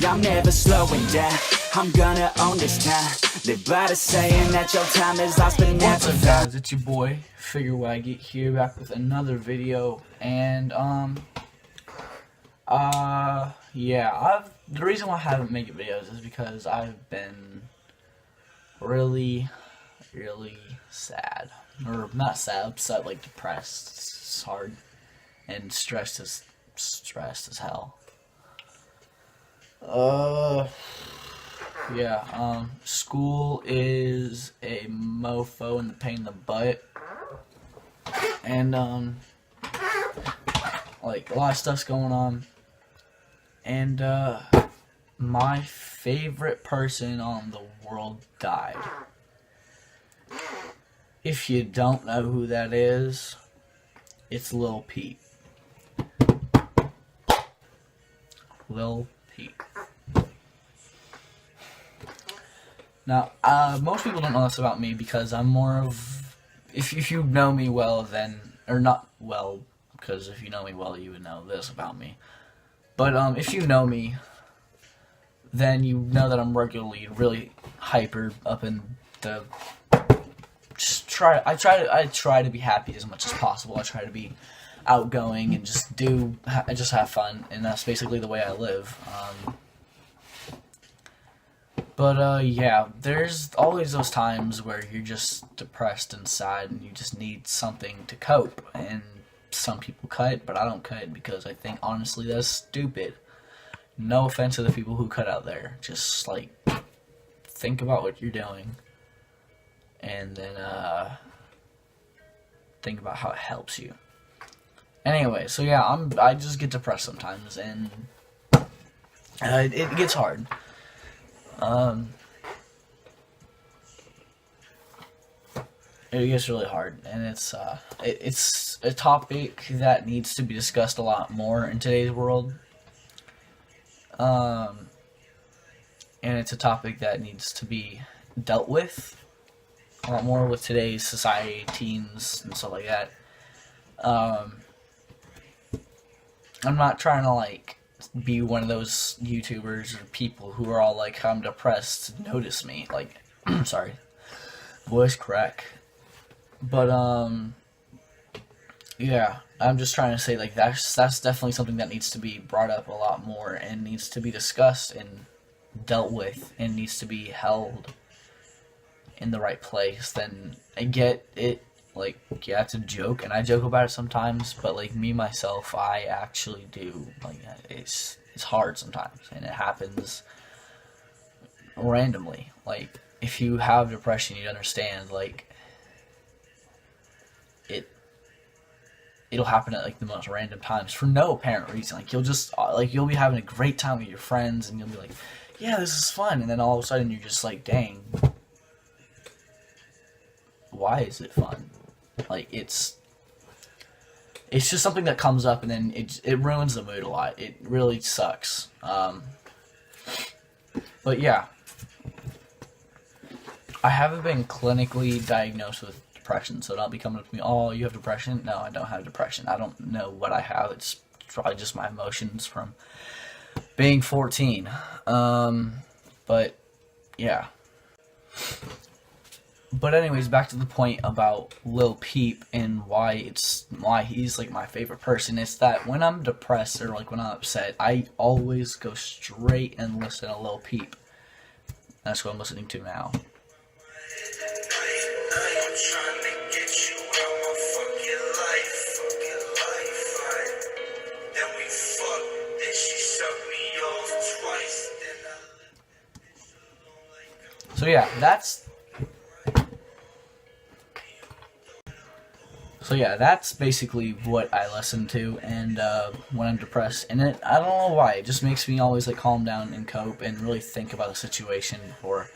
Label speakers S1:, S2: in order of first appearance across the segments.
S1: Yeah, I'm never slowing down. I'm gonna own this town. Live by the saying that your time is lost but never
S2: What's up, guys? It's your boy Figure Waggy here, back with another video. And yeah, the reason why I haven't made videos is because I've been really sad, or not sad, upset, like depressed. It's hard, and stressed as hell. Yeah, school is a mofo and the pain in the butt, and like a lot of stuff's going on, and my favorite person on the world died. If you don't know who that is, it's Lil Peep. Lil Peep. Now, most people don't know this about me because I'm more of, if you know me well, then, or not well, because if you know me well, you would know this about me. But if you know me, then you know that I'm regularly really hyper up in the. I try to be happy as much as possible. I try to be outgoing and just have fun, and that's basically the way I live. But yeah, there's always those times where you're just depressed and sad and you just need something to cope. And some people cut, but I don't cut because I think, honestly, that's stupid. No offense to the people who cut out there. Just, like, think about what you're doing. And then, think about how it helps you. Anyway, so yeah, I just get depressed sometimes, and it gets hard. It gets really hard, and it's a topic that needs to be discussed a lot more in today's world. And it's a topic that needs to be dealt with a lot more with today's society, teens, and stuff like that. I'm not trying to, like, be one of those YouTubers or people who are all like, I'm depressed, notice me. Like, sorry, voice crack. But, yeah, I'm just trying to say, like, that's definitely something that needs to be brought up a lot more and needs to be discussed and dealt with and needs to be held in the right place. Then I get it, like, yeah, it's a joke, and I joke about it sometimes, but, like, me, myself, I actually do, like, it's hard sometimes, and it happens randomly. Like, if you have depression, you understand, like, it'll happen at, like, the most random times for no apparent reason. Like, you'll be having a great time with your friends, and you'll be like, yeah, this is fun, and then all of a sudden you're just like, dang, why is it fun? Like, it's just something that comes up, and then it ruins the mood a lot. It really sucks. But yeah, I haven't been clinically diagnosed with depression, so don't be coming up to me, oh, you have depression? No, I don't have depression. I don't know what I have. It's probably just my emotions from being 14. But yeah. But anyways, back to the point about Lil Peep and why he's, like, my favorite person. It's that when I'm depressed or, like, when I'm upset, I always go straight and listen to Lil Peep. That's what I'm listening to now. So yeah, that's basically what I listen to, and when I'm depressed, and I don't know why, it just makes me always, like, calm down and cope and really think about the situation before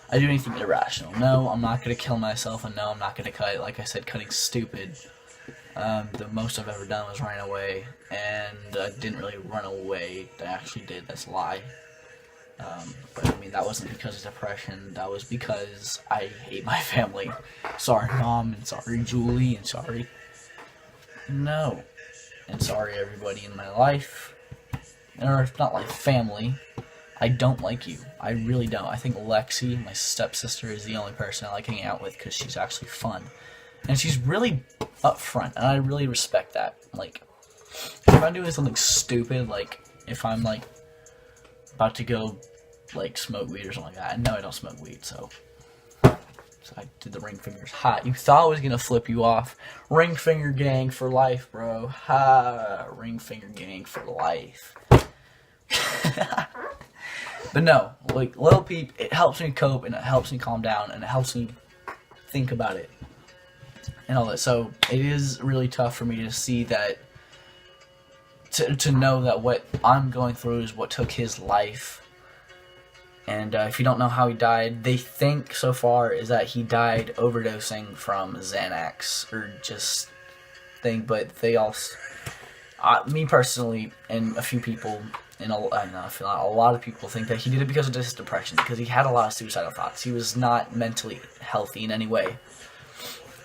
S2: I do anything irrational. No, I'm not gonna kill myself, and no, I'm not gonna cut. Like I said, cutting's stupid. The most I've ever done was run away, and I didn't really run away. I actually did. That's a lie. But I mean, that wasn't because of depression. That was because I hate my family. Sorry, Mom, and sorry, Julie, and sorry. No. And sorry, everybody in my life. Or, not like family. I don't like you. I really don't. I think Lexi, my stepsister, is the only person I like hanging out with because she's actually fun. And she's really upfront, and I really respect that. Like, if I'm doing something stupid, like, if I'm, like, about to go, like, smoke weed or something like that, I know I don't smoke weed, so I did the ring fingers. Hot. You thought I was gonna flip you off. Ring finger gang for life, bro. Ha. Ring finger gang for life. But no, like, Lil Peep, it helps me cope, and it helps me calm down, and it helps me think about it, and all that. So, it is really tough for me to see that, to know that what I'm going through is what took his life. And if you don't know how he died, they think so far is that he died overdosing from Xanax, or just thing, but they all, me personally, and a few people, and I feel like a lot of people think that he did it because of his depression, because he had a lot of suicidal thoughts. He was not mentally healthy in any way.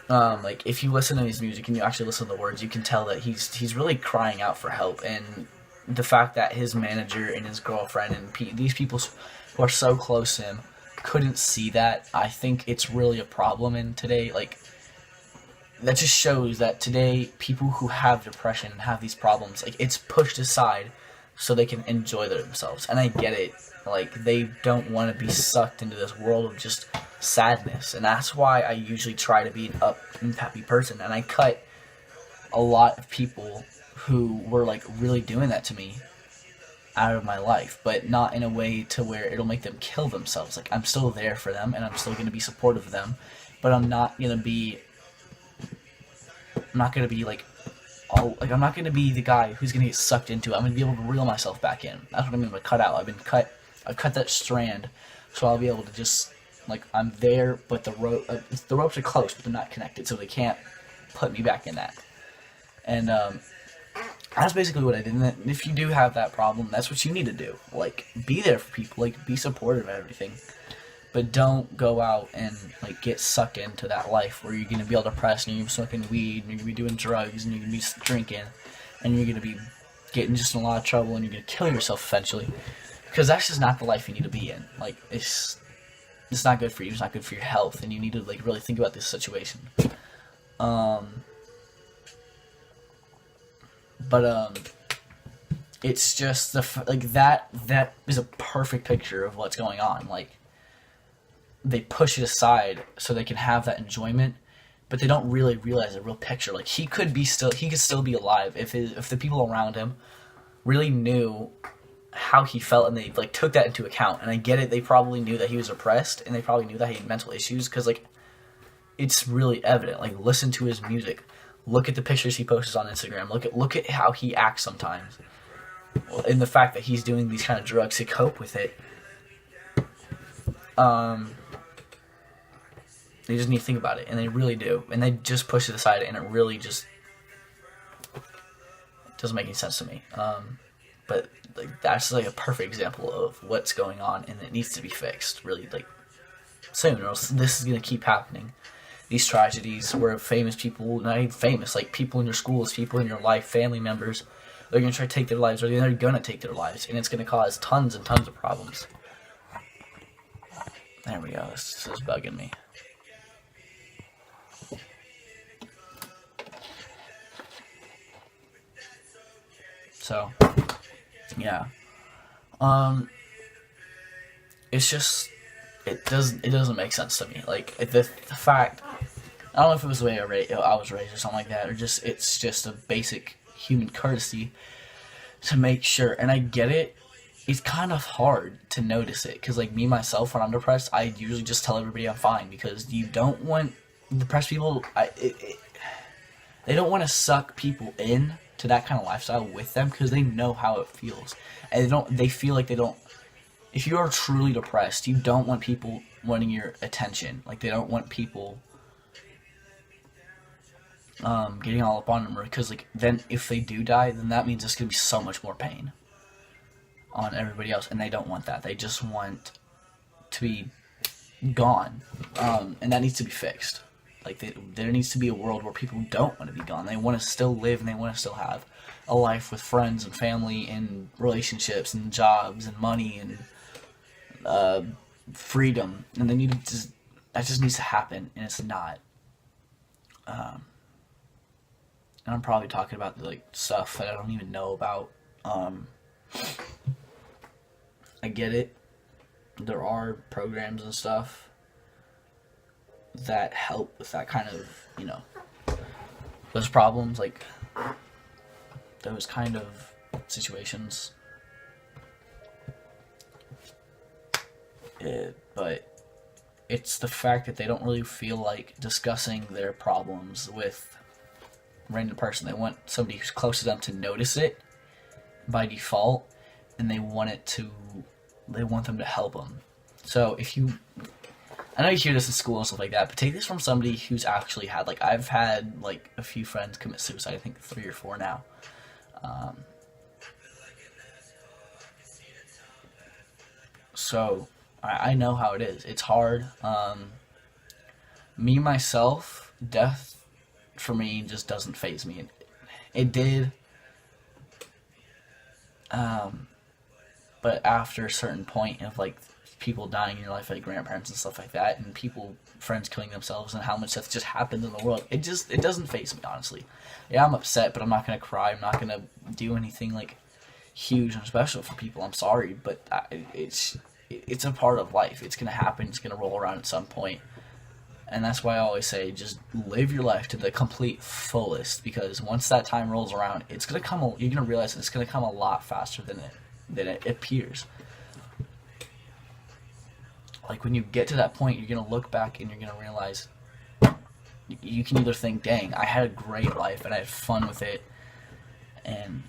S2: Like, if you listen to his music and you actually listen to the words, you can tell that he's really crying out for help. And the fact that his manager and his girlfriend and these people who are so close to him couldn't see that, I think it's really a problem in today. Like, that just shows that today people who have depression and have these problems, like, it's pushed aside so they can enjoy themselves. And I get it. Like, they don't want to be sucked into this world of just sadness. And that's why I usually try to be an up and happy person. And I cut a lot of people who were, like, really doing that to me out of my life, but not in a way to where it'll make them kill themselves. Like, I'm still there for them, and I'm still going to be supportive of them, but I'm not going to be like, I'm not going to be the guy who's going to get sucked into it. I'm going to be able to reel myself back in. That's what I mean by cut out. I've cut that strand, so I'll be able to just, like, I'm there, but the ropes are close, but they're not connected, so they can't put me back in that. And that's basically what I did. And if you do have that problem, that's what you need to do. Like, be there for people. Like, be supportive of everything. But don't go out and, like, get sucked into that life where you're going to be all depressed and you're going to be smoking weed and you're going to be doing drugs and you're going to be drinking and you're going to be getting just in a lot of trouble and you're going to kill yourself eventually. Because that's just not the life you need to be in. Like, it's not good for you. It's not good for your health. And you need to, like, really think about this situation. It's just that is a perfect picture of what's going on. Like, they push it aside so they can have that enjoyment, but they don't really realize the real picture. Like, he could still be alive if the people around him really knew how he felt and they, like, took that into account. And I get it, they probably knew that he was depressed and they probably knew that he had mental issues, because, like, it's really evident. Like, listen to his music. Look at the pictures he posts on Instagram. Look at how he acts sometimes. And the fact that he's doing these kind of drugs to cope with it. They just need to think about it, and they really do. And they just push it aside, and it really just doesn't make any sense to me. But, like, that's, like, a perfect example of what's going on, and it needs to be fixed really, like, soon, or else this is going to keep happening. These tragedies where famous people, not even famous, like, people in your schools, people in your life, family members, they're going to try to take their lives, or they're going to take their lives, and it's going to cause tons and tons of problems. There we go, this is bugging me. So, yeah. It's just, it doesn't make sense to me. Like, the fact, I don't know if it was the way I was raised or something like that, or just, it's just a basic human courtesy to make sure. And I get it. It's kind of hard to notice it, because, like, me myself, when I'm depressed, I usually just tell everybody I'm fine, because you don't want depressed people. They don't want to suck people in to that kind of lifestyle with them, because they know how it feels, and they feel like they don't. If you are truly depressed, you don't want people wanting your attention. Like, they don't want people getting all up on them, because, like, then if they do die, then that means there's gonna be so much more pain on everybody else, and they don't want that. They just want to be gone, and that needs to be fixed. Like, there needs to be a world where people don't want to be gone. They want to still live, and they want to still have a life with friends and family and relationships and jobs and money and freedom, and they need to just, that just needs to happen, and it's not. And I'm probably talking about like stuff that I don't even know about. I get it. There are programs and stuff that help with that kind of, those problems, like those kind of situations. But it's the fact that they don't really feel like discussing their problems with a random person. They want somebody who's close to them to notice it by default, and they want them to help them. So I know you hear this in school and stuff like that, but take this from somebody who's actually had, like, I've had like a few friends commit suicide. I think 3 or 4 now. So I know how it is. It's hard. Me, myself, death for me just doesn't faze me. It did. But after a certain point of like people dying in your life, like grandparents and stuff like that, and friends killing themselves, and how much stuff just happens in the world, it doesn't faze me, honestly. Yeah, I'm upset, but I'm not gonna cry. I'm not gonna do anything like huge and special for people. I'm sorry, but it's a part of life. It's gonna happen. It's gonna roll around at some point. And that's why I always say, just live your life to the complete fullest, because once that time rolls around, it's gonna come. You're gonna realize it's gonna come a lot faster than it appears. Like, when you get to that point, you're gonna look back and you're gonna realize you can either think, "Dang, I had a great life and I had fun with it, and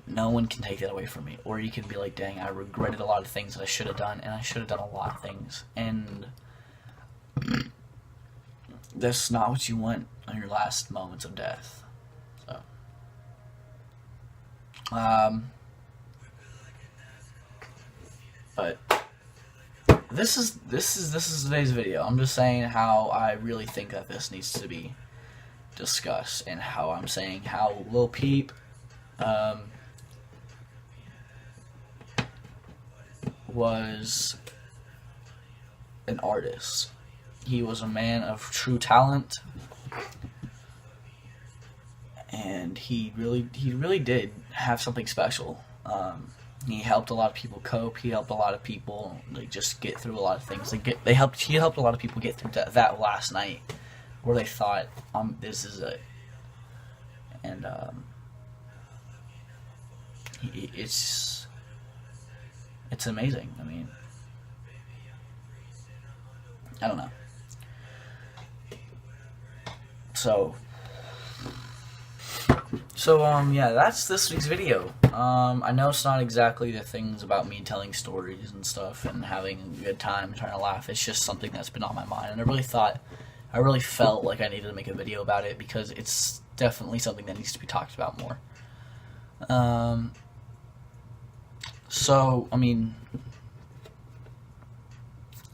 S2: no one can take that away from me," or you can be like, "Dang, I regretted a lot of things that I should have done, and I should have done a lot of things." And that's not what you want on your last moments of death. So, but this is today's video. I'm just saying how I really think that this needs to be discussed, and how I'm saying how Lil Peep was an artist. He was a man of true talent, and he really did have something special. He helped a lot of people cope. He helped a lot of people like just get through a lot of things. He helped a lot of people get through that last night where they thought, this is it. And it's amazing. I mean, I don't know. So yeah, that's this week's video. I know it's not exactly the things about me telling stories and stuff and having a good time and trying to laugh. It's just something that's been on my mind, and I really felt like I needed to make a video about it, because it's definitely something that needs to be talked about more. So, I mean,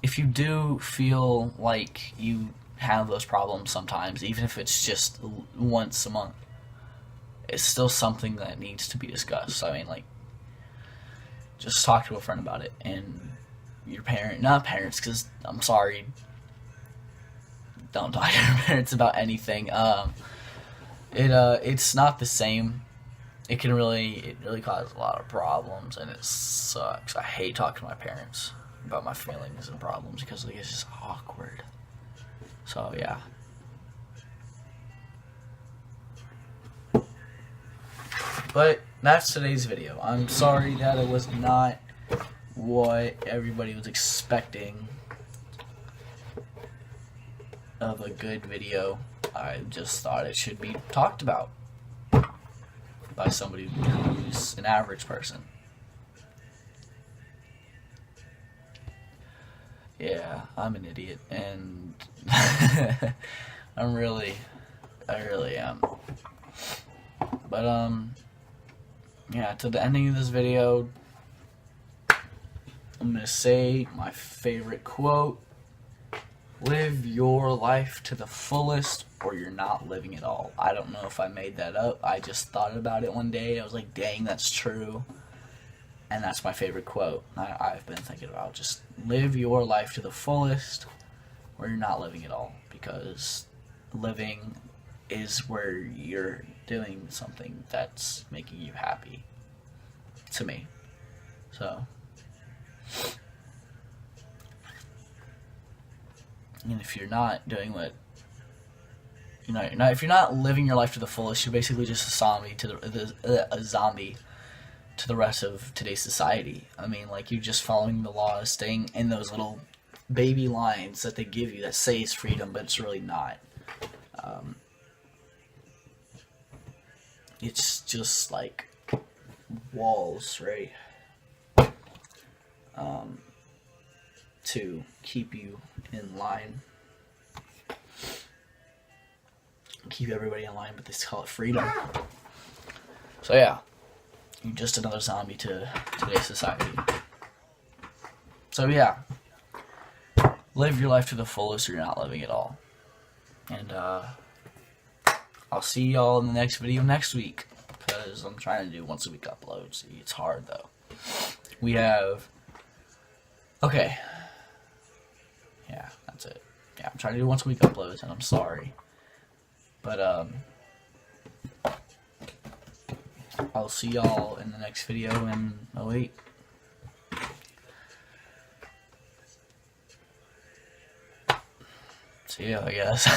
S2: if you do feel like you have those problems sometimes, even if it's just once a month, it's still something that needs to be discussed. I mean, like, just talk to a friend about it, and your not parents, because I'm sorry, don't talk to your parents about anything. It's not the same. It really causes a lot of problems, and it sucks. I hate talking to my parents about my feelings and problems, because it's just awkward. So yeah. But that's today's video. I'm sorry that it was not what everybody was expecting of a good video. I just thought it should be talked about by somebody who's an average person. Yeah, I'm an idiot, and I really am. But yeah, to the ending of this video, I'm gonna say my favorite quote: live your life to the fullest, or you're not living at all. I don't know if I made that up. I just thought about it one day. I was like, dang, that's true. And that's my favorite quote I've been thinking about. Just live your life to the fullest, or you're not living at all. Because living is where you're doing something that's making you happy. To me. So. And if you're not doing what, if you're not living your life to the fullest, you're basically just a zombie to the rest of today's society. I mean, like, you're just following the laws, staying in those little baby lines that they give you that say it's freedom, but it's really not. It's just like walls, right? To keep you in line. Keep everybody in line, but they call it freedom. So yeah, you're just another zombie to today's society. So yeah, live your life to the fullest or you're not living at all. And I'll see y'all in the next video next week, because I'm trying to do once a week uploads. See, it's hard though. We have... Okay. Yeah, that's it. Yeah, I'm trying to do once a week uploads, and I'm sorry. But, I'll see y'all in the next video in 08. See ya, I guess.